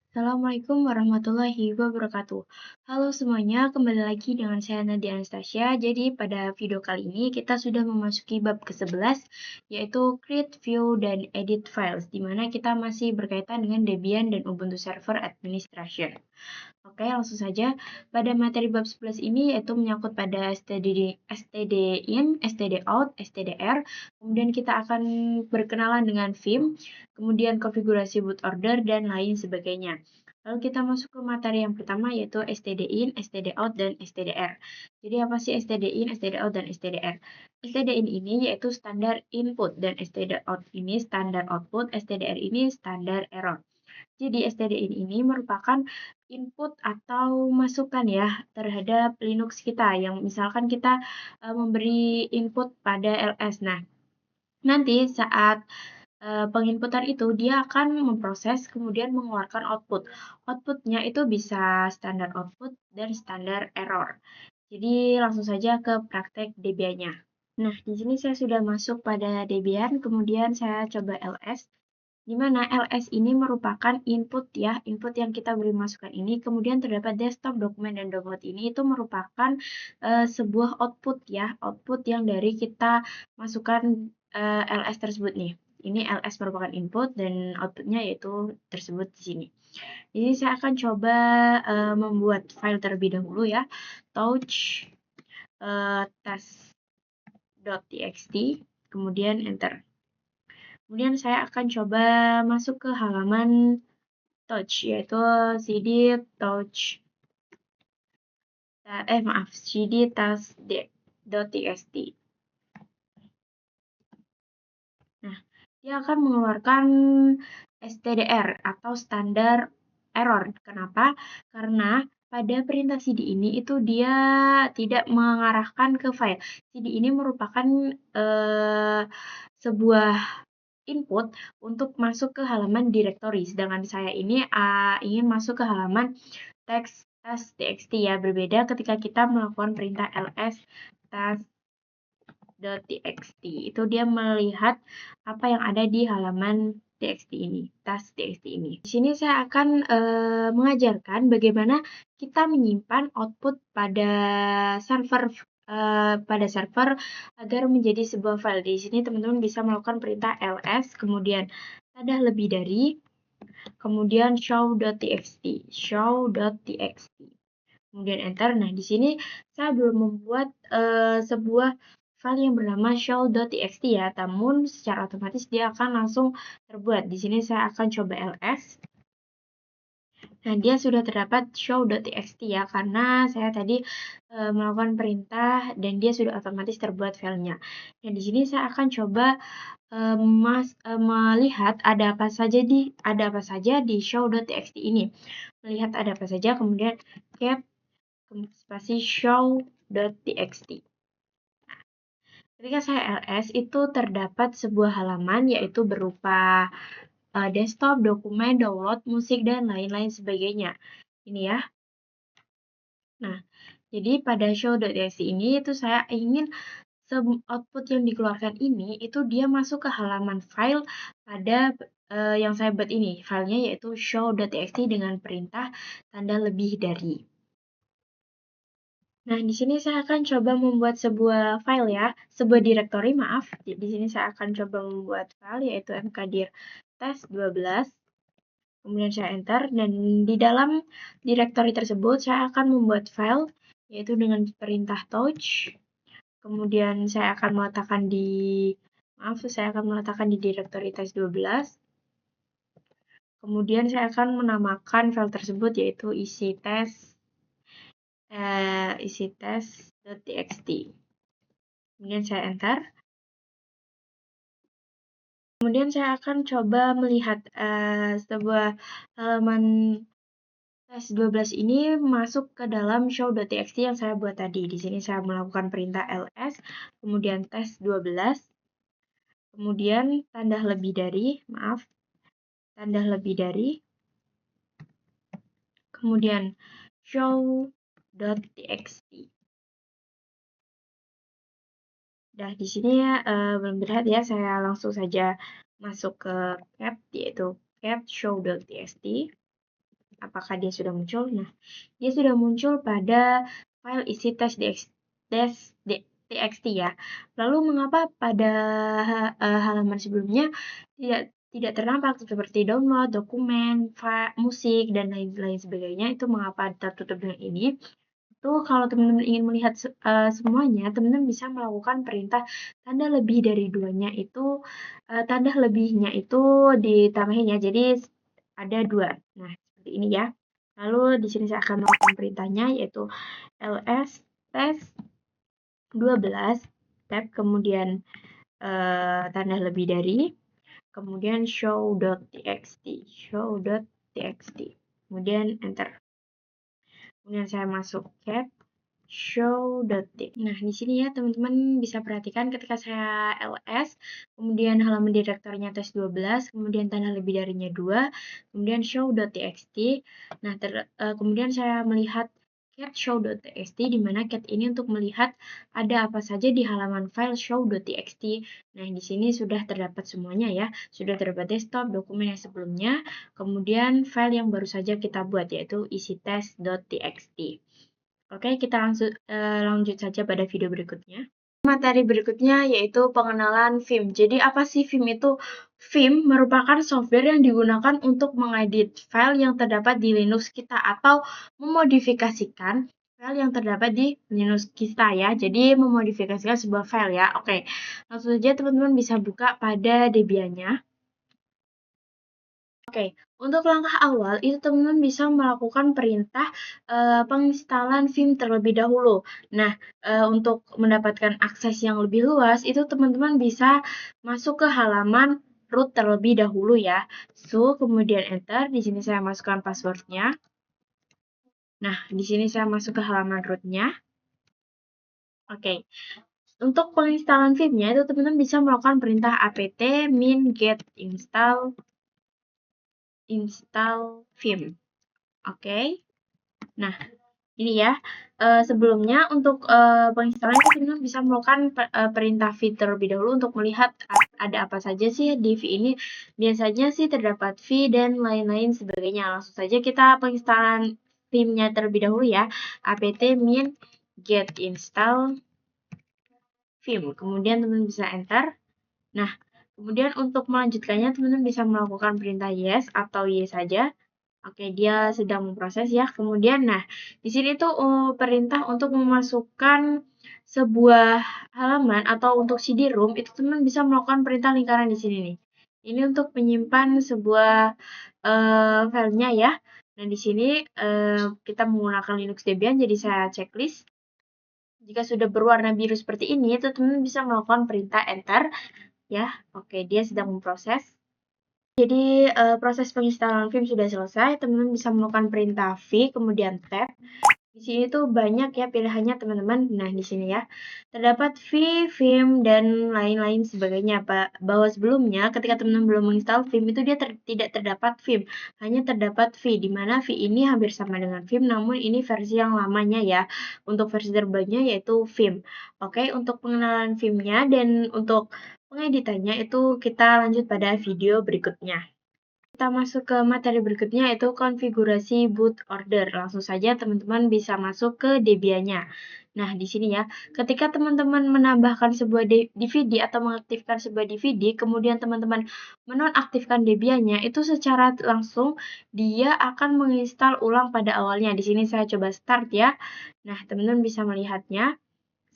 Assalamualaikum warahmatullahi wabarakatuh. Halo semuanya, kembali lagi dengan saya Nadia Anastasia. Jadi pada video kali ini kita sudah memasuki bab ke-11, yaitu Create, View, dan Edit Files, di mana kita masih berkaitan dengan Debian dan Ubuntu Server Administration. Oke, langsung saja. Pada materi bab 11 ini yaitu menyangkut pada stdin, stdout, stdr. Kemudian kita akan berkenalan dengan Vim, kemudian konfigurasi boot order, dan lain sebagainya. Lalu kita masuk ke materi yang pertama yaitu stdin, stdout, dan stdr. Jadi apa sih stdin, stdout, dan stdr? Stdin ini yaitu standar input dan stdout ini standar output, stdr ini standar error. Jadi STDIN ini merupakan input atau masukan ya terhadap Linux kita yang misalkan kita memberi input pada ls. Nah, nanti saat penginputan itu dia akan memproses kemudian mengeluarkan output. Outputnya itu bisa standar output dan standar error. Jadi langsung saja ke praktek Debian-nya. Nah, di sini saya sudah masuk pada Debian, kemudian saya coba ls. Di mana ls ini merupakan input ya, input yang kita beri masukan ini, kemudian terdapat desktop, dokumen, dan download ini itu merupakan sebuah output ya, output yang dari kita masukkan ls tersebut nih. Ini ls merupakan input dan outputnya yaitu tersebut di sini. Jadi saya akan coba membuat file terlebih dahulu ya, touch test.txt, kemudian enter. Kemudian saya akan coba masuk ke halaman touch, yaitu cd touch, cd task.txt. Nah, dia akan mengeluarkan stdr atau standar error. Kenapa? Karena pada perintah cd ini itu dia tidak mengarahkan ke file. Cd ini merupakan sebuah input untuk masuk ke halaman directory. Sedangkan saya ini ingin masuk ke halaman test.txt ya. Berbeda ketika kita melakukan perintah ls test.txt. Itu dia melihat apa yang ada di halaman txt ini, test.txt ini. Di sini saya akan mengajarkan bagaimana kita menyimpan output pada server agar menjadi sebuah file. Di sini teman-teman bisa melakukan perintah ls, kemudian tanda lebih dari, kemudian show.txt, kemudian enter. Nah, di sini saya belum membuat sebuah file yang bernama show.txt ya, namun secara otomatis dia akan langsung terbuat. Di sini saya akan coba ls. Nah, dia sudah terdapat show.txt ya, karena saya tadi melakukan perintah dan dia sudah otomatis terbuat filenya. Dan di sini saya akan coba melihat ada apa saja di show.txt ini. Melihat ada apa saja, kemudian cat spasi show.txt. Nah, ketika saya ls itu terdapat sebuah halaman yaitu berupa desktop, dokumen, download, musik, dan lain-lain sebagainya. Ini ya. Nah, jadi pada show.txt ini itu saya ingin output yang dikeluarkan ini itu dia masuk ke halaman file pada yang saya buat ini. Filenya yaitu show.txt dengan perintah tanda lebih dari. Nah, di sini saya akan coba membuat sebuah file ya, sebuah directory, maaf. Di sini saya akan coba membuat file yaitu mkdir test12. Kemudian saya enter dan di dalam directory tersebut saya akan membuat file yaitu dengan perintah touch. Kemudian saya akan meletakkan di directory test12. Kemudian saya akan menamakan file tersebut yaitu isi test.txt. Kemudian saya enter. Kemudian saya akan coba melihat sebuah halaman test12 ini masuk ke dalam show.txt yang saya buat tadi. Di sini saya melakukan perintah ls, kemudian test12, kemudian tanda lebih dari, kemudian show.txt. Nah, di sini ya belum terlihat ya, saya langsung saja masuk ke cat, yaitu cat show.txt. apakah dia sudah muncul? Nah, dia sudah muncul pada file isi txt ya. Lalu mengapa pada halaman sebelumnya tidak tertampak seperti download, dokumen, musik, dan lain-lain sebagainya? Itu mengapa tertutup dengan ini? Itu kalau teman-teman ingin melihat semuanya, teman-teman bisa melakukan perintah tanda lebih dari duanya itu, tanda lebihnya itu ditambahin ya, jadi ada 2. Nah, seperti ini ya. Lalu di sini saya akan melakukan perintahnya, yaitu ls test 12 tab, kemudian tanda lebih dari, kemudian show.txt, kemudian enter. Kemudian saya masuk cat show.txt. Nah, di sini ya teman-teman bisa perhatikan ketika saya ls, kemudian halaman direktornya tes 12, kemudian tanda lebih darinya 2, kemudian show.txt. Nah, kemudian saya melihat cat show.txt, di mana cat ini untuk melihat ada apa saja di halaman file show.txt. Nah, di sini sudah terdapat semuanya ya. Sudah terdapat desktop, dokumen yang sebelumnya, kemudian file yang baru saja kita buat, yaitu isi test.txt. Oke, kita lanjut saja pada video berikutnya. Materi berikutnya yaitu pengenalan Vim. Jadi apa sih Vim itu? Vim merupakan software yang digunakan untuk mengedit file yang terdapat di Linux kita atau memodifikasikan file yang terdapat di Linux kita ya. Jadi memodifikasikan sebuah file ya. Oke, langsung saja teman-teman bisa buka pada Debian-nya. Oke, untuk langkah awal itu teman-teman bisa melakukan perintah penginstalan Vim terlebih dahulu. Nah, untuk mendapatkan akses yang lebih luas itu teman-teman bisa masuk ke halaman root terlebih dahulu ya. So, kemudian enter. Di sini saya masukkan passwordnya. Nah, di sini saya masuk ke halaman rootnya. Oke. Untuk penginstalan Vim-nya itu teman-teman bisa melakukan perintah apt min get install Vim. Oke. Nah, ini ya. Sebelumnya untuk penginstalan teman-teman bisa melakukan perintah v terlebih dahulu untuk melihat ada apa saja sih di v ini. Biasanya sih terdapat v dan lain-lain sebagainya. Langsung saja kita penginstalan Vim-nya terlebih dahulu ya. apt min get install Vim. Kemudian teman-teman bisa enter. Nah, kemudian untuk melanjutkannya teman-teman bisa melakukan perintah yes atau y saja. Oke, dia sedang memproses ya. Kemudian, nah, di sini tuh perintah untuk memasukkan sebuah halaman atau untuk CD-ROM itu teman bisa melakukan perintah lingkaran di sini nih. Ini untuk menyimpan sebuah filenya ya. Nah, di sini kita menggunakan Linux Debian, jadi saya checklist. Jika sudah berwarna biru seperti ini, itu teman bisa melakukan perintah enter ya. Oke, dia sedang memproses. Jadi proses penginstalan Vim sudah selesai, teman-teman bisa melakukan perintah v, kemudian tab. Di sini tuh banyak ya pilihannya teman-teman. Nah, di sini ya terdapat v, Vim, dan lain-lain sebagainya. Bahwa sebelumnya ketika teman-teman belum menginstal Vim itu dia tidak terdapat Vim, hanya terdapat v, di mana v ini hampir sama dengan Vim, namun ini versi yang lamanya ya. Untuk versi terbarunya yaitu Vim. Oke, untuk pengenalan Vim-nya dan untuk pengeditannya itu kita lanjut pada video berikutnya. Kita masuk ke materi berikutnya yaitu konfigurasi boot order. Langsung saja teman-teman bisa masuk ke Debian-nya. Nah, di sini ya, ketika teman-teman menambahkan sebuah DVD atau mengaktifkan sebuah DVD, kemudian teman-teman menonaktifkan Debian-nya, itu secara langsung dia akan menginstal ulang pada awalnya. Di sini saya coba start ya. Nah, teman-teman bisa melihatnya.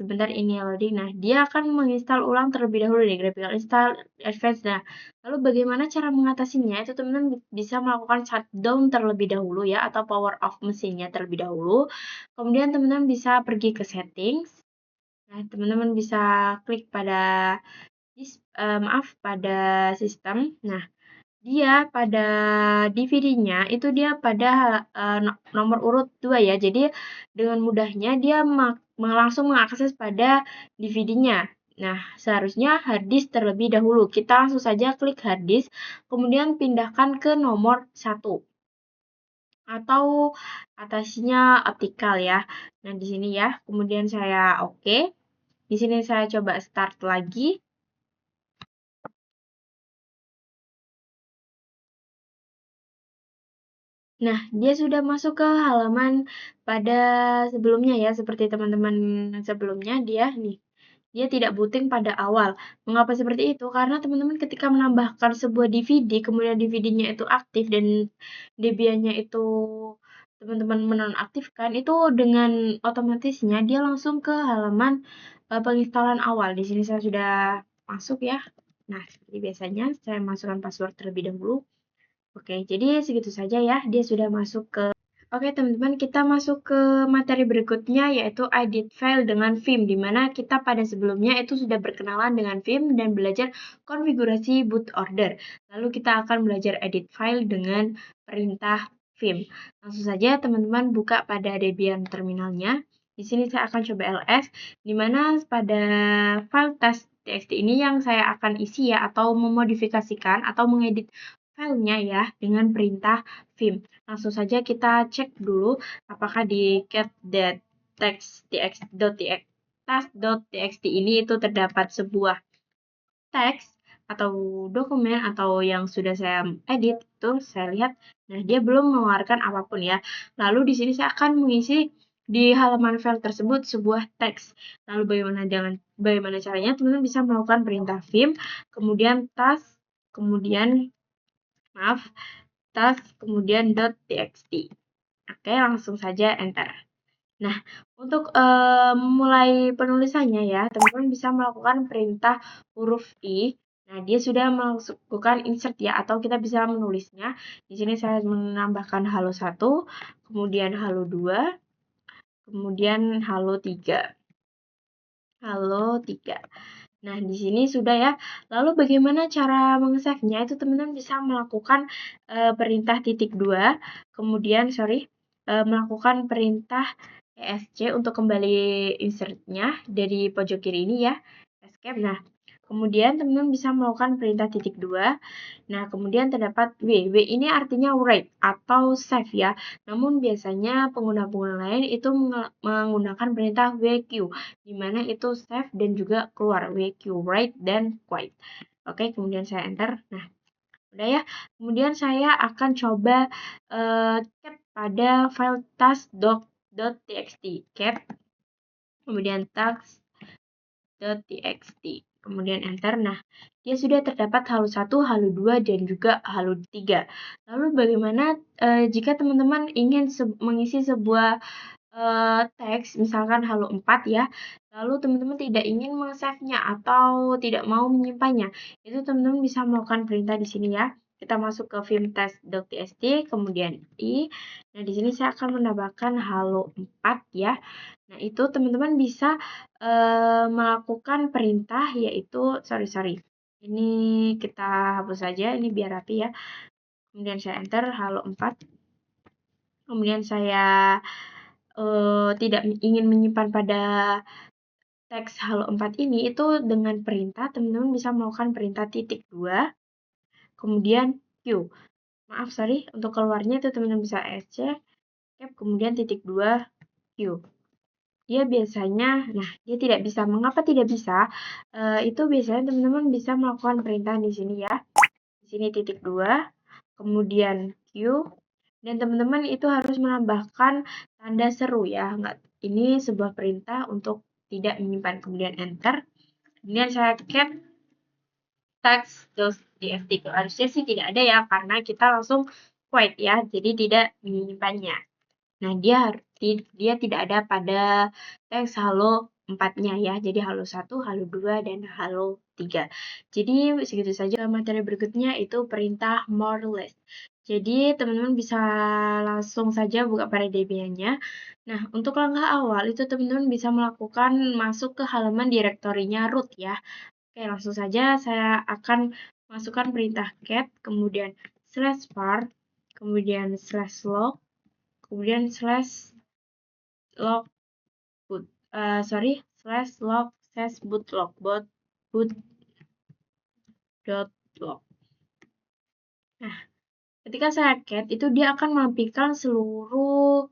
Sebentar ini loading. Nah, dia akan menginstal ulang terlebih dahulu di graphical install advanced. Nah, lalu bagaimana cara mengatasinya? Itu teman-teman bisa melakukan shutdown terlebih dahulu ya, atau power off mesinnya terlebih dahulu. Kemudian teman-teman bisa pergi ke settings. Nah, teman-teman bisa klik pada pada sistem. Nah, dia pada DVD-nya itu dia pada nomor urut 2 ya. Jadi dengan mudahnya dia langsung mengakses pada DVD-nya. Nah, seharusnya harddisk terlebih dahulu. Kita langsung saja klik harddisk, kemudian pindahkan ke nomor 1. Atau atasnya optical ya. Nah, di sini ya. Kemudian saya oke. Di sini saya coba start lagi. Nah, dia sudah masuk ke halaman pada sebelumnya ya, seperti teman-teman sebelumnya dia tidak booting pada awal. Mengapa seperti itu? Karena teman-teman ketika menambahkan sebuah DVD, kemudian DVD-nya itu aktif dan Debian-nya itu teman-teman menonaktifkan, itu dengan otomatisnya dia langsung ke halaman penginstalan awal. Di sini saya sudah masuk ya. Nah, seperti biasanya saya masukkan password terlebih dahulu. Oke, jadi segitu saja ya. Dia sudah masuk ke. Oke, teman-teman, kita masuk ke materi berikutnya yaitu edit file dengan Vim, di mana kita pada sebelumnya itu sudah berkenalan dengan Vim dan belajar konfigurasi boot order. Lalu kita akan belajar edit file dengan perintah Vim. Langsung saja teman-teman buka pada Debian terminalnya. Di sini saya akan coba ls, di mana pada file test.txt ini yang saya akan isi ya, atau memodifikasikan atau mengedit filenya ya dengan perintah Vim. Langsung saja kita cek dulu apakah di cat.txt ini itu terdapat sebuah teks atau dokumen atau yang sudah saya edit. Itu saya lihat, nah dia belum mengeluarkan apapun ya. Lalu di sini saya akan mengisi di halaman file tersebut sebuah teks. Lalu bagaimana caranya? Teman-teman bisa melakukan perintah vim, kemudian kemudian .txt. Oke, langsung saja enter. Nah, untuk memulai penulisannya ya, teman-teman bisa melakukan perintah huruf I. Nah, dia sudah melakukan insert ya, atau kita bisa menulisnya. Di sini saya menambahkan halo 1, kemudian halo 2, kemudian halo 3. Halo 3. Nah, di sini sudah ya. Lalu bagaimana cara meng-save-nya? Itu teman-teman bisa melakukan perintah ×2, kemudian melakukan perintah ESC untuk kembali insert-nya dari pojok kiri ini ya. Escape. Nah, kemudian teman-teman bisa melakukan perintah ×2. Nah, kemudian terdapat W. W ini artinya write atau save ya. Namun biasanya pengguna-pengguna lain itu menggunakan perintah WQ, di mana itu save dan juga keluar WQ, write dan quit. Oke, kemudian saya enter. Nah, udah ya. Kemudian saya akan coba cat pada file task.txt. Cat, kemudian task.txt. Kemudian enter. Nah, dia sudah terdapat halo 1, halo 2, dan juga halo 3. Lalu bagaimana jika teman-teman ingin mengisi sebuah teks, misalkan halo 4 ya, lalu teman-teman tidak ingin meng-save-nya atau tidak mau menyimpannya, itu teman-teman bisa melakukan perintah di sini ya. Kita masuk ke vimtest.txt, kemudian i. Nah, di sini saya akan menambahkan halo 4 ya. Nah, itu teman-teman bisa melakukan perintah yaitu, ini kita hapus saja, ini biar rapi ya. Kemudian saya enter halo 4. Kemudian saya tidak ingin menyimpan pada teks halo 4 ini, itu dengan perintah teman-teman bisa melakukan perintah ×2, kemudian Q. Untuk keluarnya itu teman-teman bisa ESC, kemudian ×2 Q. Dia biasanya, dia tidak bisa. Mengapa tidak bisa? Itu biasanya teman-teman bisa melakukan perintah di sini ya. Di sini ×2, kemudian Q, dan teman-teman itu harus menambahkan tanda seru ya. Ini sebuah perintah untuk tidak menyimpan. Kemudian enter. Kemudian saya cat text.txt. Harusnya sih tidak ada ya, karena kita langsung quit ya, jadi tidak menyimpannya. Nah, dia tidak ada pada teks halo 4-nya ya. Jadi halo 1, halo 2, dan halo 3. Jadi segitu saja. Materi berikutnya itu perintah more less. Jadi teman-teman bisa langsung saja buka pada Debian-nya. Nah, untuk langkah awal itu teman-teman bisa melakukan masuk ke halaman direktorinya root ya. Oke, langsung saja saya akan masukkan perintah cat, kemudian /var, kemudian /log, kemudian /log boot, /boot.log. Nah, ketika saya cat itu dia akan menampilkan seluruh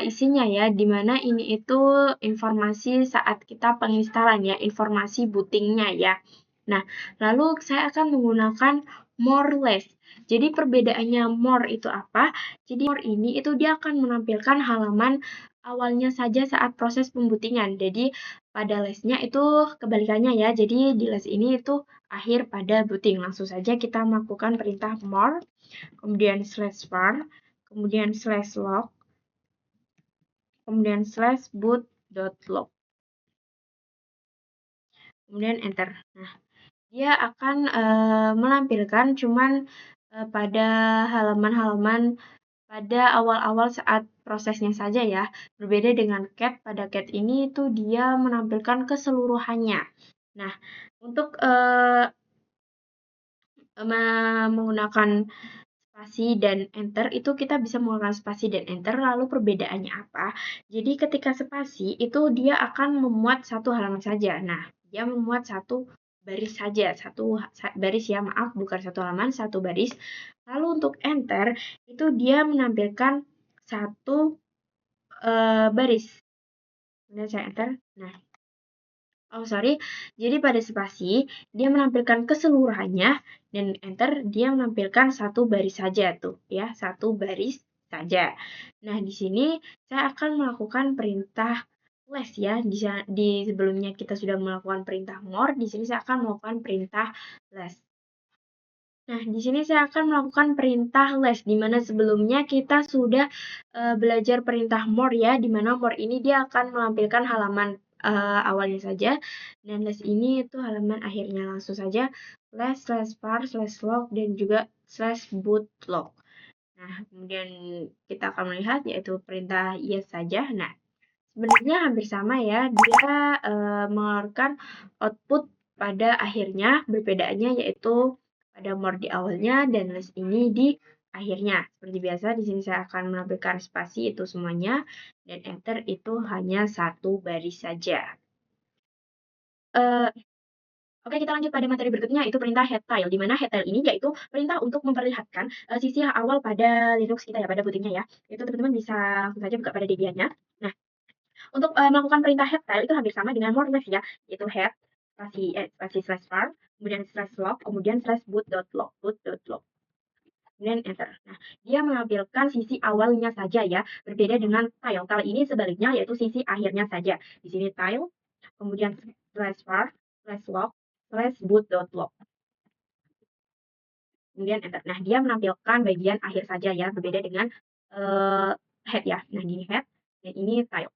isinya ya, dimana ini itu informasi saat kita penginstalan ya, informasi bootingnya ya. Nah, lalu saya akan menggunakan more less. Jadi perbedaannya more itu apa? Jadi more ini itu dia akan menampilkan halaman awalnya saja saat proses pembootingan. Jadi pada lessnya itu kebalikannya ya. Jadi di less ini itu akhir pada booting. Langsung saja kita melakukan perintah more, kemudian slash var, kemudian slash log, kemudian slash boot.log, kemudian enter. Nah, dia akan menampilkan cuman pada halaman-halaman pada awal-awal saat prosesnya saja ya. Berbeda dengan cat, pada cat ini itu dia menampilkan keseluruhannya. Nah, untuk menggunakan spasi dan enter itu kita bisa menggunakan spasi dan enter, lalu perbedaannya apa? Jadi ketika spasi itu dia akan memuat satu halaman saja. Nah, dia memuat satu baris saja, satu baris ya, maaf, bukan satu halaman, satu baris. Lalu untuk enter itu dia menampilkan satu baris. Kemudian saya enter. Nah, oh sorry, jadi pada spasi dia menampilkan keseluruhannya, dan enter dia menampilkan satu baris saja tuh ya, satu baris saja. Nah, di sini saya akan melakukan perintah less ya. Di sebelumnya kita sudah melakukan perintah more, di sini saya akan melakukan perintah less. Nah, di sini saya akan melakukan perintah less, di mana sebelumnya kita sudah belajar perintah more ya, di mana more ini dia akan melampilkan halaman awalnya saja, dan less ini itu halaman akhirnya. Langsung saja less slash var slash log dan juga slash boot log. Nah, kemudian kita akan melihat yaitu perintah yes saja. Nah, sebenarnya hampir sama ya, dia mengeluarkan output pada akhirnya, perbedaannya yaitu pada more di awalnya dan less ini di akhirnya. Seperti biasa, di sini saya akan menampilkan spasi itu semuanya, dan enter itu hanya satu baris saja. Oke, kita lanjut pada materi berikutnya, itu perintah headtile, di mana headtile ini yaitu perintah untuk memperlihatkan sisi awal pada Linux kita ya, pada bootingnya ya. Itu teman-teman bisa langsung saja buka pada Debian-nya. Nah, untuk melakukan perintah headtile itu hampir sama dengan more less ya, yaitu head spasi slash var, kemudian slash log, kemudian slash boot.log, kemudian enter. Nah, dia menampilkan sisi awalnya saja ya, berbeda dengan tile. Tile ini sebaliknya yaitu sisi akhirnya saja. Di sini tile, kemudian slash var, slash log, slash boot.log, kemudian enter. Nah, dia menampilkan bagian akhir saja ya, berbeda dengan head ya. Nah, ini head, dan ini tile.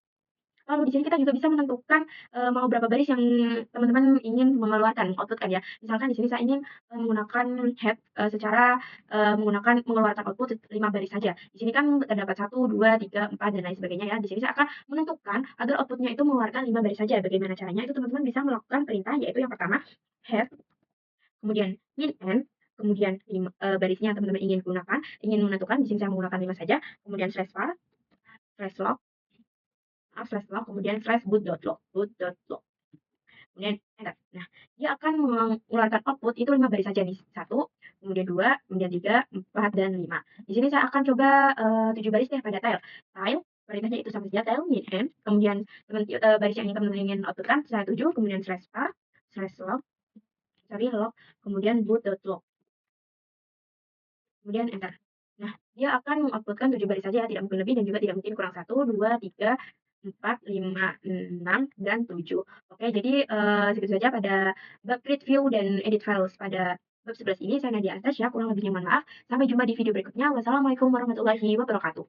Lalu di sini kita juga bisa menentukan mau berapa baris yang teman-teman ingin mengeluarkan, output kan ya. Misalkan di sini saya ingin menggunakan head secara mengeluarkan output 5 baris saja. Di sini kan terdapat 1, 2, 3, 4 dan lain sebagainya ya. Di sini saya akan menentukan agar outputnya itu mengeluarkan 5 baris saja. Bagaimana caranya? Itu teman-teman bisa melakukan perintah, yaitu yang pertama head, kemudian min n, kemudian barisnya yang teman-teman ingin gunakan, ingin menentukan. Di sini saya menggunakan 5 saja. Kemudian slash var, slash log, slash log, kemudian slash boot.log, kemudian enter. Nah, dia akan mengeluarkan output itu 5 baris saja nih. 1, kemudian 2, kemudian 3, 4, dan 5. Di sini saya akan coba 7 baris deh pada tile. Tile, perintahnya itu sama saja, tile min n, kemudian baris yang teman-teman ingin outputkan, saya 7, kemudian slash var, slash log, log, kemudian boot.log, kemudian enter. Nah, dia akan mengoutputkan 7 baris saja, tidak mungkin lebih dan juga tidak mungkin kurang 1, 2, 3, 4, 5, 6, dan 7. Oke, jadi segitu saja pada bab create view dan edit files pada bab 11 ini. Saya Nadia Anastasia, kurang lebihnya mohon maaf. Sampai jumpa di video berikutnya. Wassalamualaikum warahmatullahi wabarakatuh.